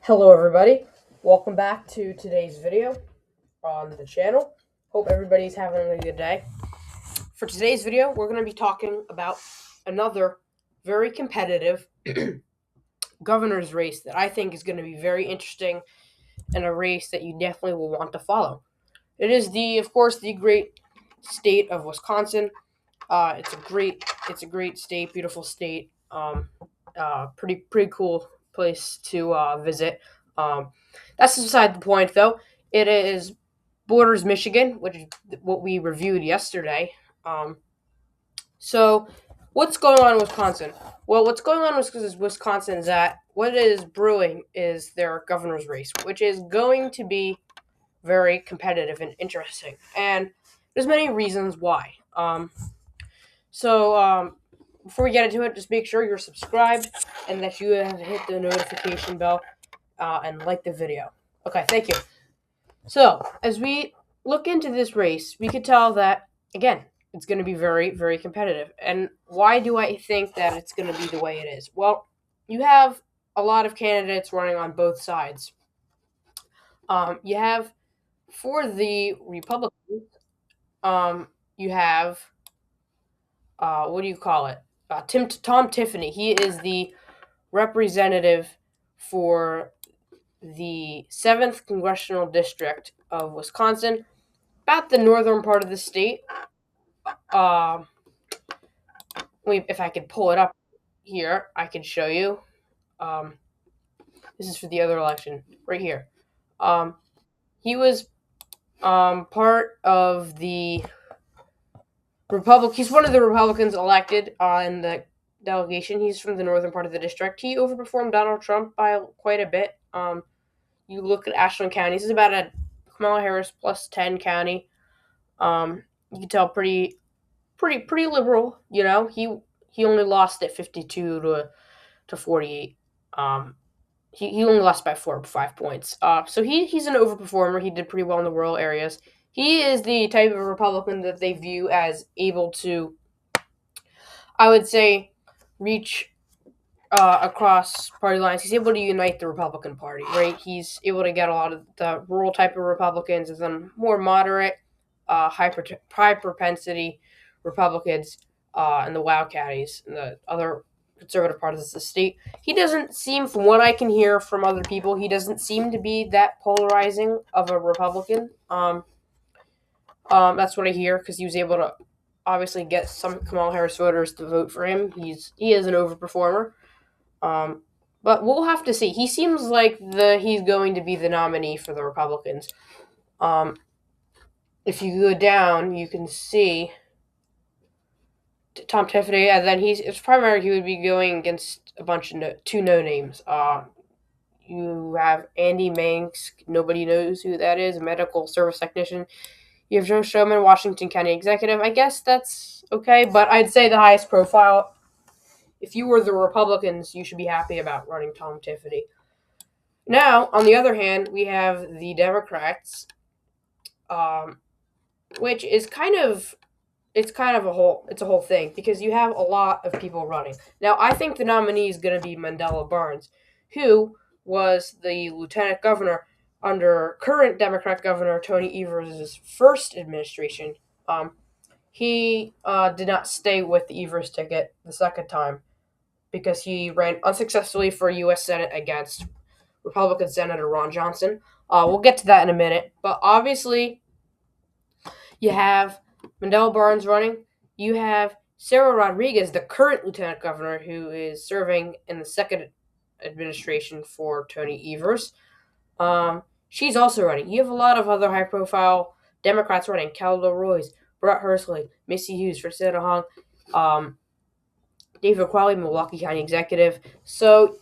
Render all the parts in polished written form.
Hello everybody, welcome back to today's video on the channel. Hope everybody's having a good day. For today's video, we're going to be talking about another very competitive governor's race that I think is going to be very interesting and a race that you definitely will want to follow. It is of course, the great state of Wisconsin. It's a great state, beautiful state. Pretty cool place to visit. Um, that's beside the point, though. It is borders Michigan, which is what we reviewed yesterday. Um, so, what's going on in Wisconsin? Well, what's going on with Wisconsin is that what is brewing is their governor's race, which is going to be very competitive and interesting. And there's many reasons why. So, before we get into it, just make sure you're subscribed and that you have hit the notification bell and like the video. Okay, thank you. So, as we look into this race, we could tell that, again, it's going to be very, very competitive. And why do I think that it's going to be the way it is? Well, you have a lot of candidates running on both sides. You have, for the Republicans, you have what do you call it? Tom Tiffany. He is the representative for the 7th Congressional District of Wisconsin, about the northern part of the state. If I could pull it up here, I can show you. This is for the other election, right here. He was part of the He's one of the Republicans elected in the delegation. He's from the northern part of the district. He overperformed Donald Trump by quite a bit. You look at Ashland County. This is about a Kamala Harris plus 10 county. You can tell pretty liberal. You know, he only lost at 52 to 48. He only lost by 4 or 5 points. So he's an overperformer. He did pretty well in the rural areas. He is the type of Republican that they view as able to, I would say, reach across party lines. He's able to unite the Republican Party, right? He's able to get a lot of the rural type of Republicans and then more moderate, high propensity Republicans and the Wildcatties and the other conservative parts of the state. He doesn't seem, from what I can hear from other people, he doesn't seem to be that polarizing of a Republican. That's what I hear because he was able to obviously get some Kamala Harris voters to vote for him. He is an overperformer. But we'll have to see. He seems like he's going to be the nominee for the Republicans. If you go down, you can see Tom Tiffany, and then it's primary. He would be going against a bunch of two no names. You have Andy Manx. Nobody knows who that is. A medical service technician. You have Joe Showman, Washington County executive. I guess that's okay, but I'd say the highest profile. If you were the Republicans, you should be happy about running Tom Tiffany. Now, on the other hand, we have the Democrats, which is it's a whole thing because you have a lot of people running. Now, I think the nominee is going to be Mandela Barnes, who was the lieutenant governor under current Democrat Governor Tony Evers' first administration. He did not stay with the Evers ticket the second time because he ran unsuccessfully for U.S. Senate against Republican Senator Ron Johnson. We'll get to that in a minute. But obviously, you have Mandela Barnes running. You have Sarah Rodriguez, the current lieutenant governor, who is serving in the second administration for Tony Evers. She's also running. You have a lot of other high-profile Democrats running. Cal Royce, Brett Hersley, Missy Hughes, Priscilla Hong, David Qualley, Milwaukee County executive. So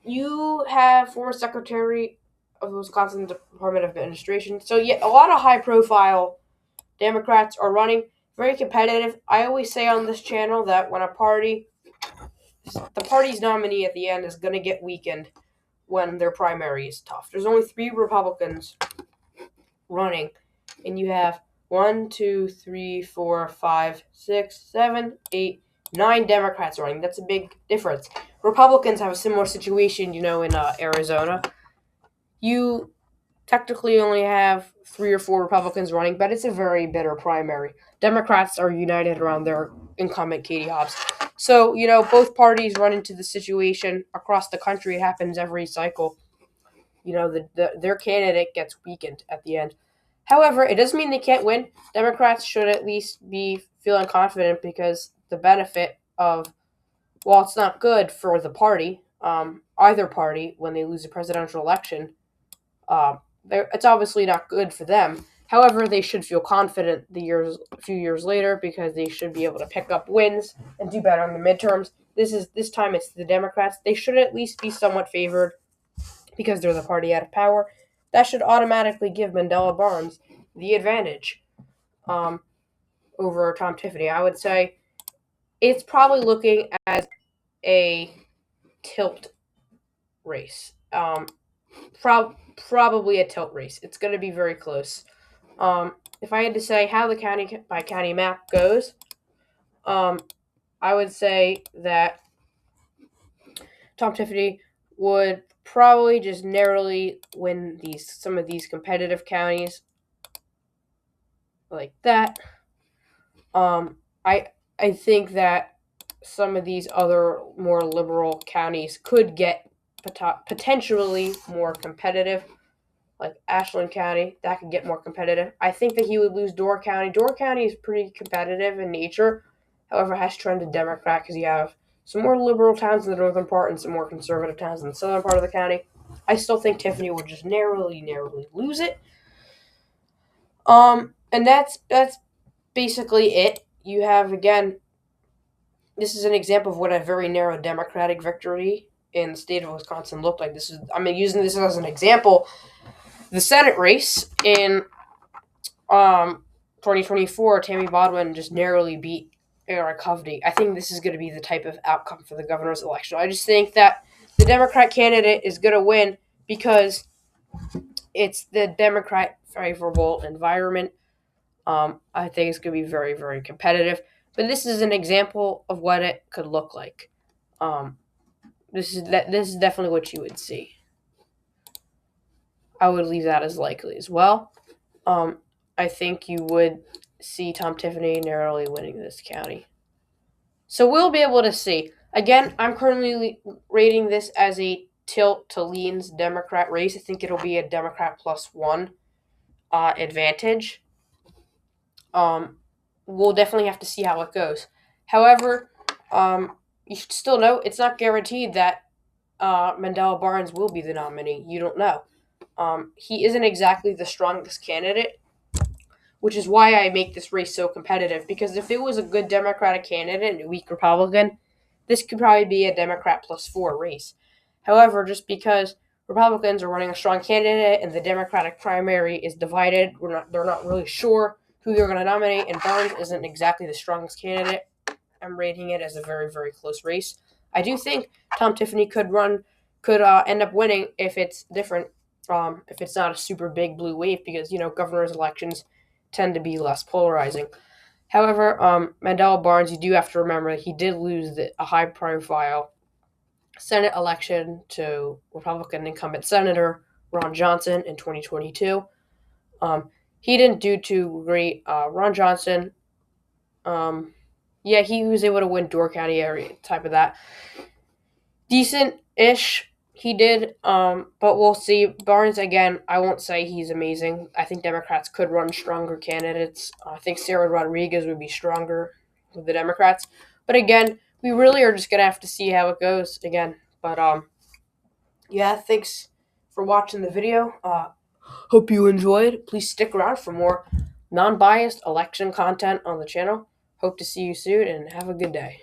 you have former Secretary of the Wisconsin Department of Administration. So yeah, a lot of high-profile Democrats are running. Very competitive. I always say on this channel that when the party's nominee at the end is going to get weakened when their primary is tough. There's only 3 Republicans running, and you have 1, 2, 3, 4, 5, 6, 7, 8, 9 Democrats running. That's a big difference. Republicans have a similar situation, in Arizona. You technically only have 3 or 4 Republicans running, but it's a very bitter primary. Democrats are united around their incumbent Katie Hobbs. So, both parties run into the situation across the country. It happens every cycle. Their candidate gets weakened at the end. However, it doesn't mean they can't win. Democrats should at least be feeling confident because the benefit of, while it's not good for the party, either party, when they lose a presidential election, it's obviously not good for them. However, they should feel confident a few years later because they should be able to pick up wins and do better in the midterms. This time it's the Democrats. They should at least be somewhat favored because they're the party out of power. That should automatically give Mandela Barnes the advantage over Tom Tiffany. I would say it's probably looking as a tilt race. Probably a tilt race. It's going to be very close. If I had to say how the county by county map goes, I would say that Tom Tiffany would probably just narrowly win some of these competitive counties like that. I think that some of these other more liberal counties could get potentially more competitive, like Ashland County, that could get more competitive. I think that he would lose Door County. Door County is pretty competitive in nature, however, has trended Democrat because you have some more liberal towns in the northern part and some more conservative towns in the southern part of the county. I still think Tiffany would just narrowly lose it. And that's basically it. You have, again, this is an example of what a very narrow Democratic victory in the state of Wisconsin looked like. I'm using this as an example. The Senate race in 2024, Tammy Bodwin just narrowly beat Eric Hovde. I think this is going to be the type of outcome for the governor's election. I just think that the Democrat candidate is going to win because it's the Democrat favorable environment. I think it's going to be very, very competitive. But this is an example of what it could look like. This is definitely what you would see. I would leave that as likely as well. I think you would see Tom Tiffany narrowly winning this county. So we'll be able to see. Again, I'm currently rating this as a tilt to leans Democrat race. I think it'll be a Democrat +1 advantage. We'll definitely have to see how it goes. However, you should still know it's not guaranteed that Mandela Barnes will be the nominee. You don't know. He isn't exactly the strongest candidate, which is why I make this race so competitive. Because if it was a good Democratic candidate and a weak Republican, this could probably be a Democrat +4 race. However, just because Republicans are running a strong candidate and the Democratic primary is divided, they're not really sure who they're going to nominate, and Barnes isn't exactly the strongest candidate, I'm rating it as a very, very close race. I do think Tom Tiffany could end up winning if it's different, if it's not a super big blue wave, because, governor's elections tend to be less polarizing. However, Mandela Barnes, you do have to remember that he did lose a high-profile Senate election to Republican incumbent Senator Ron Johnson in 2022. He didn't do too great. Ron Johnson, he was able to win Door County area, type of that. Decent-ish, he did, but we'll see. Barnes, again, I won't say he's amazing. I think Democrats could run stronger candidates. I think Sarah Rodriguez would be stronger with the Democrats. But again, we really are just going to have to see how it goes again. But, thanks for watching the video. Hope you enjoyed. Please stick around for more non-biased election content on the channel. Hope to see you soon, and have a good day.